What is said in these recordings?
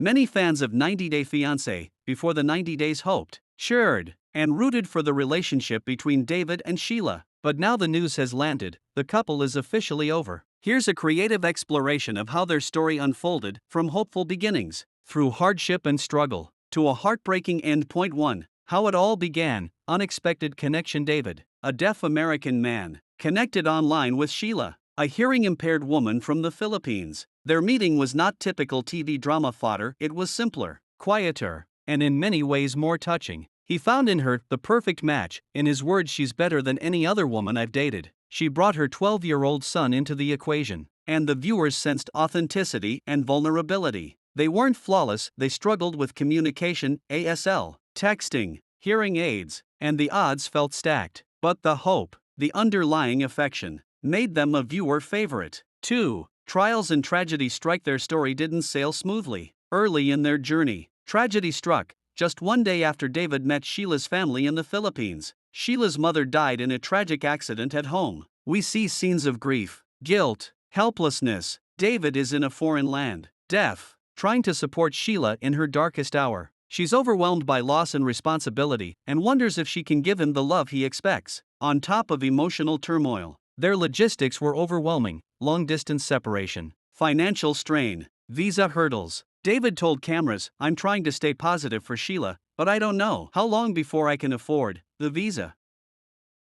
Many fans of 90 Day Fiance, before the 90 days hoped, cheered, and rooted for the relationship between David and Sheila. But now the news has landed, the couple is officially over. Here's a creative exploration of how their story unfolded, from hopeful beginnings, through hardship and struggle, to a heartbreaking end. Point 1. How it all began. Unexpected connection. David, a deaf American man, connected online with Sheila, a hearing-impaired woman from the Philippines. Their meeting was not typical TV drama fodder. It was simpler, quieter, and in many ways more touching. He found in her the perfect match. In his words, she's better than any other woman I've dated. She brought her 12-year-old son into the equation, and the viewers sensed authenticity and vulnerability. They weren't flawless, they struggled with communication, ASL, texting, hearing aids, and the odds felt stacked. But the hope, the underlying affection, made them a viewer favorite. 2. Trials and tragedy strike. Their story didn't sail smoothly. Early in their journey, tragedy struck. Just one day after David met Sheila's family in the Philippines, Sheila's mother died in a tragic accident at home. We see scenes of grief, guilt, helplessness. David is in a foreign land, deaf, trying to support Sheila in her darkest hour. She's overwhelmed by loss and responsibility and wonders if she can give him the love he expects. On top of emotional turmoil, their logistics were overwhelming: long-distance separation, financial strain, visa hurdles. David told cameras, "I'm trying to stay positive for Sheila, but I don't know how long before I can afford the visa.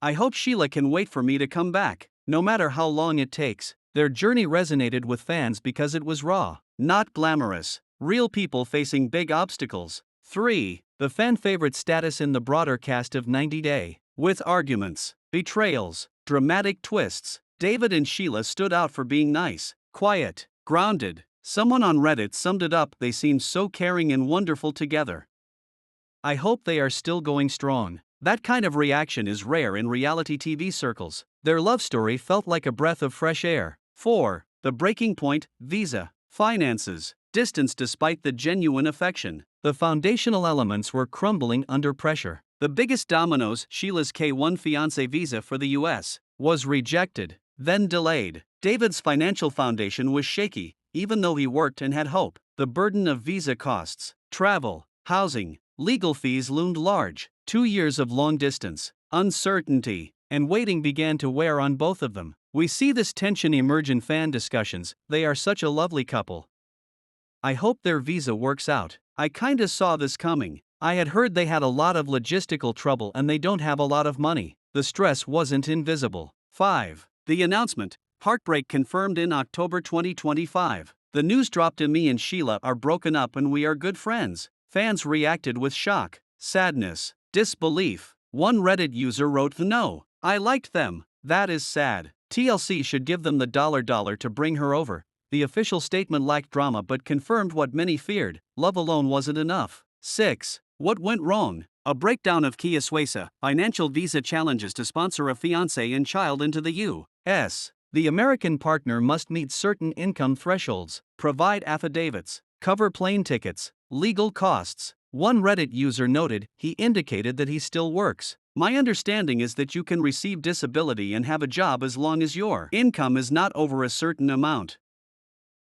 I hope Sheila can wait for me to come back, no matter how long it takes." Their journey resonated with fans because it was raw, not glamorous, real people facing big obstacles. 3. The fan favorite status in the broader cast of 90 Day. With arguments, betrayals, dramatic twists, David and Sheila stood out for being nice, quiet, grounded. Someone on Reddit summed it up: they seem so caring and wonderful together. I hope they are still going strong. That kind of reaction is rare in reality TV circles. Their love story felt like a breath of fresh air. 4. The breaking point, visa, finances, distance. Despite the genuine affection, the foundational elements were crumbling under pressure. The biggest dominoes, Sheila's K1 fiancé visa for the US, was rejected, then delayed. David's financial foundation was shaky, even though he worked and had hope. The burden of visa costs, travel, housing, legal fees loomed large. 2 years of long distance, uncertainty, and waiting began to wear on both of them. We see this tension emerge in fan discussions. They are such a lovely couple. I hope their visa works out. I kinda saw this coming. I had heard they had a lot of logistical trouble and they don't have a lot of money. The stress wasn't invisible. 5. The announcement. Heartbreak confirmed in October 2025. The news dropped. Me and Sheila are broken up and we are good friends. Fans reacted with shock, sadness, disbelief. One Reddit user wrote, "No, I liked them. That is sad. TLC should give them the $$ to bring her over." The official statement lacked drama but confirmed what many feared: love alone wasn't enough. 6. What went wrong? A breakdown of Kia Suesa, financial visa challenges to sponsor a fiancé and child into the U.S. The American partner must meet certain income thresholds, provide affidavits, cover plane tickets, legal costs. One Reddit user noted, "He indicated that he still works. My understanding is that you can receive disability and have a job as long as your income is not over a certain amount.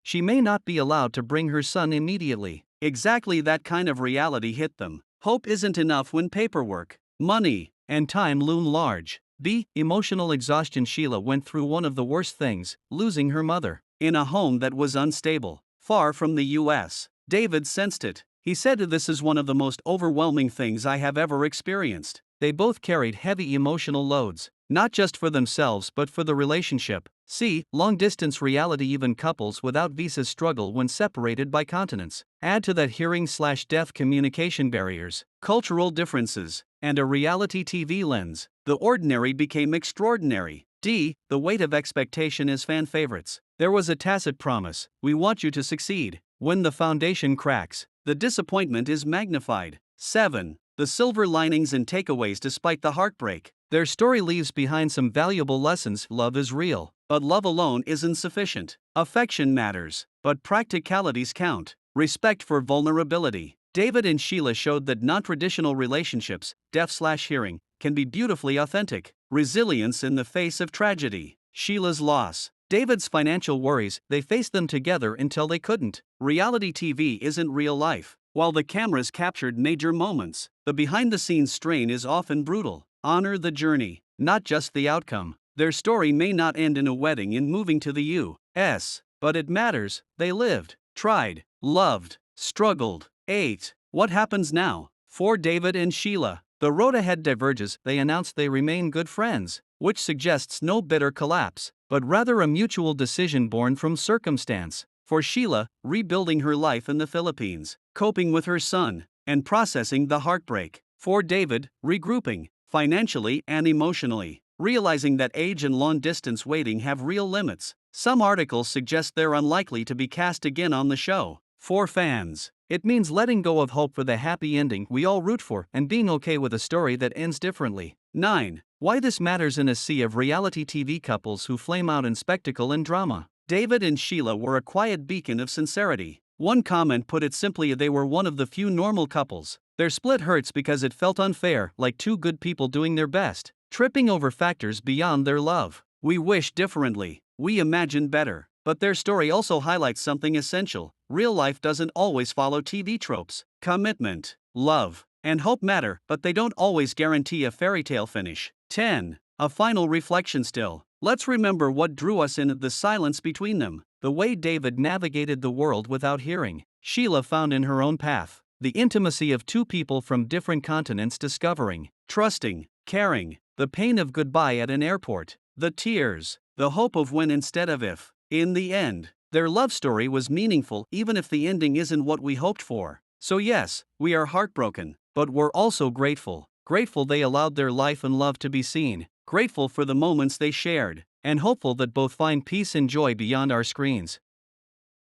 She may not be allowed to bring her son immediately." Exactly that kind of reality hit them. Hope isn't enough when paperwork, money, and time loom large. B. Emotional exhaustion. Sheila went through one of the worst things, losing her mother, in a home that was unstable, far from the US. David sensed it. He said, "This is one of the most overwhelming things I have ever experienced." They both carried heavy emotional loads, not just for themselves but for the relationship. C. Long-distance reality. Even couples without visas struggle when separated by continents. Add to that hearing/deaf communication barriers, cultural differences, and a reality TV lens. The ordinary became extraordinary. D. The weight of expectation as fan favorites. There was a tacit promise: we want you to succeed. When the foundation cracks, the disappointment is magnified. 7. The silver linings and takeaways. Despite the heartbreak, their story leaves behind some valuable lessons. Love is real, but love alone isn't sufficient. Affection matters, but practicalities count. Respect for vulnerability. David and Sheila showed that non-traditional relationships, deaf/hearing, can be beautifully authentic. Resilience in the face of tragedy. Sheila's loss, David's financial worries, they faced them together until they couldn't. reality TV isn't real life. While the cameras captured major moments, the behind-the-scenes strain is often brutal. Honor the journey, not just the outcome. Their story may not end in a wedding and moving to the U.S., but it matters. They lived, tried, loved, struggled. 8. What happens now? For David and Sheila, the road ahead diverges. They announce they remain good friends, which suggests no bitter collapse, but rather a mutual decision born from circumstance. For Sheila, rebuilding her life in the Philippines, coping with her son, and processing the heartbreak. For David, regrouping, financially and emotionally, realizing that age and long-distance waiting have real limits. Some articles suggest they're unlikely to be cast again on the show. For fans, it means letting go of hope for the happy ending we all root for and being okay with a story that ends differently. 9. Why this matters in a sea of reality TV couples who flame out in spectacle and drama. David and Sheila were a quiet beacon of sincerity. One comment put it simply: they were one of the few normal couples. Their split hurts because it felt unfair, like two good people doing their best, tripping over factors beyond their love. We wish differently, we imagine better. But their story also highlights something essential: real life doesn't always follow TV tropes. Commitment, love, and hope matter, but they don't always guarantee a fairy tale finish. 10. A final reflection still. Let's remember what drew us in: the silence between them, the way David navigated the world without hearing, Sheila found in her own path, the intimacy of two people from different continents discovering, trusting, caring, the pain of goodbye at an airport, the tears, the hope of when instead of if. In the end, their love story was meaningful, even if the ending isn't what we hoped for. So yes, we are heartbroken, but we're also grateful. Grateful they allowed their life and love to be seen, grateful for the moments they shared, and hopeful that both find peace and joy beyond our screens.